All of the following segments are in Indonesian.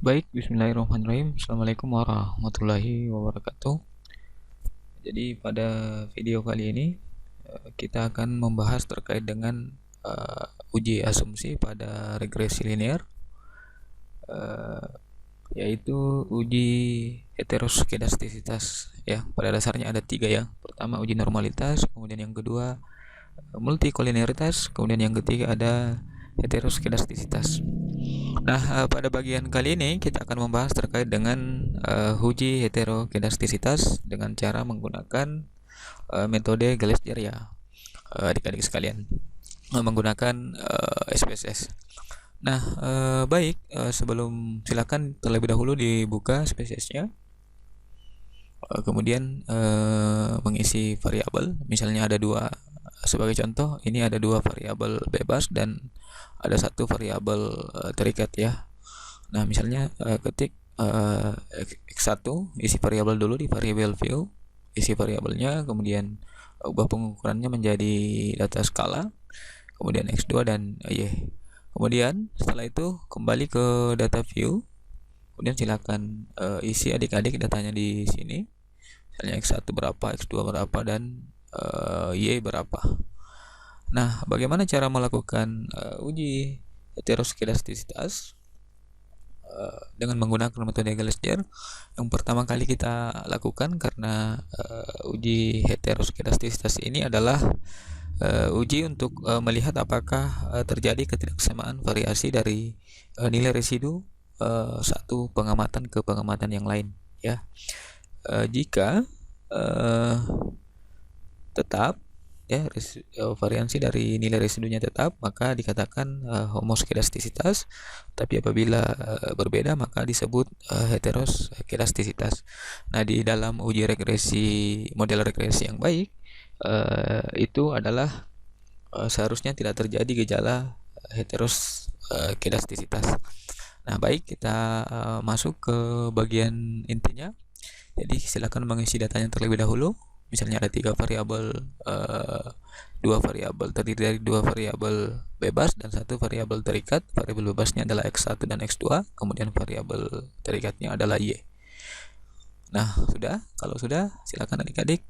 Baik, bismillahirrahmanirrahim. Assalamualaikum warahmatullahi wabarakatuh. Jadi pada video kali ini kita akan membahas terkait dengan uji asumsi pada regresi linear, uh, yaitu uji heteroskedastisitas. Ya, pada dasarnya ada tiga ya. Pertama uji normalitas, kemudian yang kedua multikolinearitas, kemudian yang ketiga ada heteroskedastisitas. Nah, pada bagian kali ini kita akan membahas terkait dengan uji heterokedastisitas dengan cara menggunakan metode Glaser ya, adik-adik sekalian, menggunakan SPSS. Nah, baik, sebelum silakan terlebih dahulu dibuka SPSS-nya, kemudian mengisi variabel. Misalnya ada dua, sebagai contoh, ini ada dua variabel bebas dan ada satu variabel terikat ya. Nah, misalnya ketik x1, isi variabel dulu di variabel view, isi variabelnya, kemudian ubah pengukurannya menjadi data skala, kemudian x2 dan y. Kemudian setelah itu kembali ke data view, kemudian silakan isi adik-adik datanya di sini. Misalnya x1 berapa, x2 berapa, dan y berapa. Nah, bagaimana cara melakukan uji heteroskedastisitas dengan menggunakan metode Glaser? Yang pertama kali kita lakukan karena uji heteroskedastisitas ini adalah uji untuk melihat apakah terjadi ketidaksamaan variasi dari nilai residu satu pengamatan ke pengamatan yang lain ya. Jika tetap ya, variansi dari nilai residunya tetap, maka dikatakan homoskedastisitas. Tapi apabila berbeda, maka disebut heteroskedastisitas. Nah, di dalam uji regresi, model regresi yang baik, itu adalah seharusnya tidak terjadi gejala heteroskedastisitas. Nah, baik, kita masuk ke bagian intinya. Jadi silakan mengisi datanya terlebih dahulu. Misalnya ada tiga variabel, dua variabel terdiri dari dua variabel bebas dan satu variabel terikat. Variabel bebasnya adalah x1 dan x2, kemudian variabel terikatnya adalah y. Nah, sudah. Kalau sudah, silakan adik-adik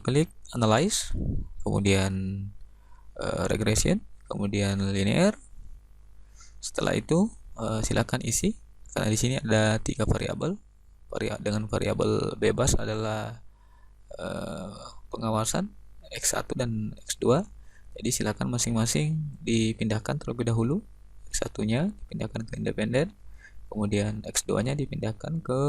klik analyze, kemudian regression, kemudian linear. Setelah itu silakan isi, karena di sini ada tiga variabel. Dengan variabel bebas adalah pengawasan x1 dan x2. Jadi silakan masing-masing dipindahkan terlebih dahulu. X1-nya dipindahkan ke independen, kemudian x2-nya dipindahkan ke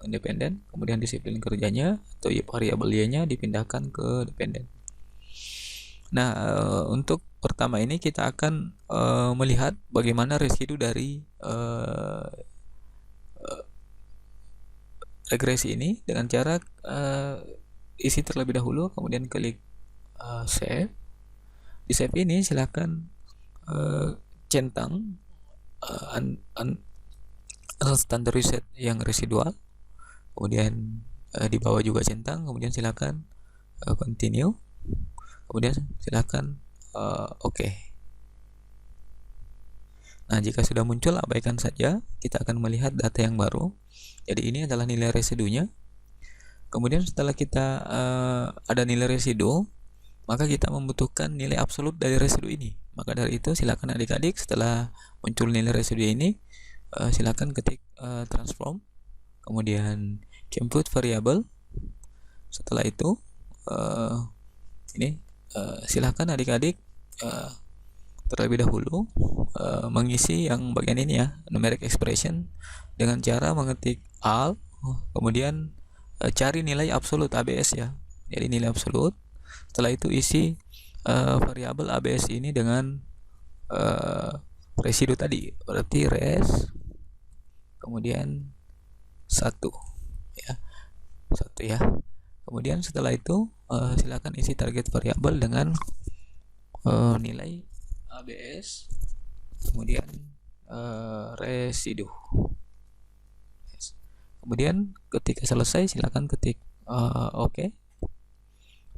independen, kemudian disiplin kerjanya atau variabel y-nya dipindahkan ke dependen. Nah, untuk pertama ini kita akan melihat bagaimana residu dari regresi ini dengan cara isi terlebih dahulu, kemudian klik save. Di save ini silakan centang standard reset yang residual, kemudian di bawah juga centang, kemudian silakan continue, kemudian silakan oke. Nah, jika sudah muncul, abaikan saja. Kita akan melihat data yang baru. Jadi ini adalah nilai residunya. Kemudian setelah kita ada nilai residu, maka kita membutuhkan nilai absolut dari residu ini. Maka dari itu silakan adik-adik setelah muncul nilai residu ini, silakan ketik transform, kemudian input variable. Setelah itu ini silakan adik-adik terlebih dahulu mengisi yang bagian ini ya, numeric expression, dengan cara mengetik alt, kemudian cari nilai absolut ABS ya. Jadi nilai absolut. Setelah itu isi variabel ABS ini dengan residu tadi, berarti res kemudian satu ya, satu ya. Kemudian setelah itu silakan isi target variabel dengan nilai ABS, kemudian residu. Kemudian ketika selesai silakan ketik oke.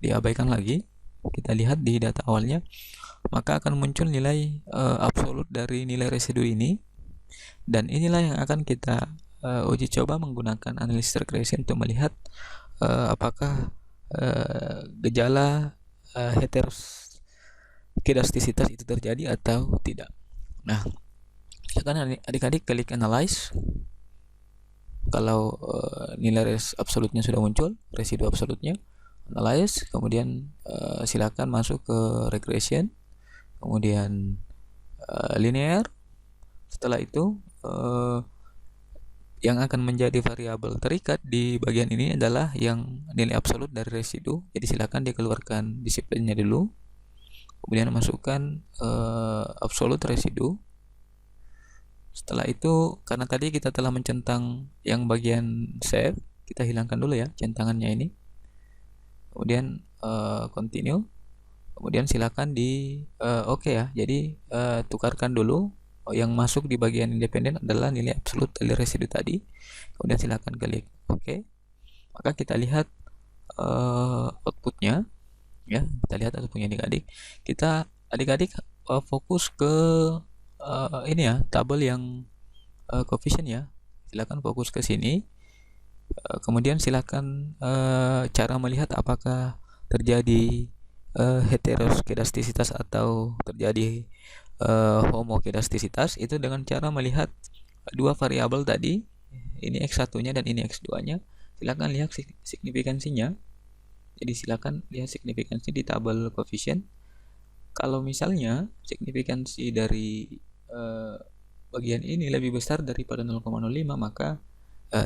Diabaikan lagi. Kita lihat di data awalnya, maka akan muncul nilai absolut dari nilai residu ini. Dan inilah yang akan kita uji coba menggunakan analisis regresi untuk melihat apakah gejala heteroskedastisitas itu terjadi atau tidak. Nah, silakan adik-adik klik analyze. Kalau nilai absolutnya sudah muncul, residu absolutnya, analyze, kemudian silakan masuk ke regression, kemudian linear. Setelah itu yang akan menjadi variabel terikat di bagian ini adalah yang nilai absolut dari residu. Jadi silakan dikeluarkan disiplinnya dulu, kemudian masukkan absolut residu. Setelah itu, karena tadi kita telah mencentang yang bagian save, kita hilangkan dulu ya centangannya ini. Kemudian continue. Kemudian silakan di oke ya. Jadi tukarkan dulu. Yang masuk di bagian independen adalah nilai absolut dari residu tadi. Kemudian silakan klik oke. Maka kita lihat outputnya ya. Kita lihat outputnya adik-adik. Kita adik-adik fokus ke ini ya, tabel yang coefficient ya. Silakan fokus ke sini. Kemudian silakan cara melihat apakah terjadi heteroskedastisitas atau terjadi homokedastisitas itu dengan cara melihat dua variabel tadi, ini x1-nya dan ini x2-nya. Silakan lihat signifikansinya. Jadi silakan lihat signifikansi di tabel coefficient. Kalau misalnya signifikansi dari bagian ini lebih besar daripada 0,05, maka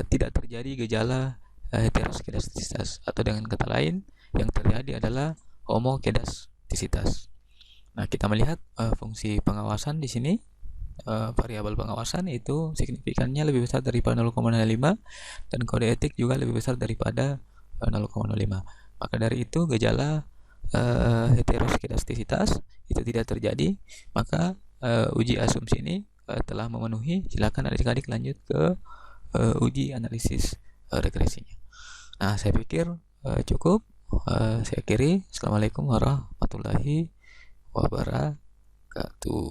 tidak terjadi gejala heteroskedastisitas, atau dengan kata lain yang terjadi adalah homokedastisitas. Nah, kita melihat fungsi pengawasan di sini, variabel pengawasan itu signifikannya lebih besar daripada 0,05 dan kode etik juga lebih besar daripada 0,05. Maka dari itu gejala heteroskedastisitas itu tidak terjadi. Maka uji asumsi ini telah memenuhi. Silakan adik-adik lanjut ke uji analisis regresinya. Nah, saya pikir cukup. Saya akhiri. Assalamualaikum warahmatullahi wabarakatuh.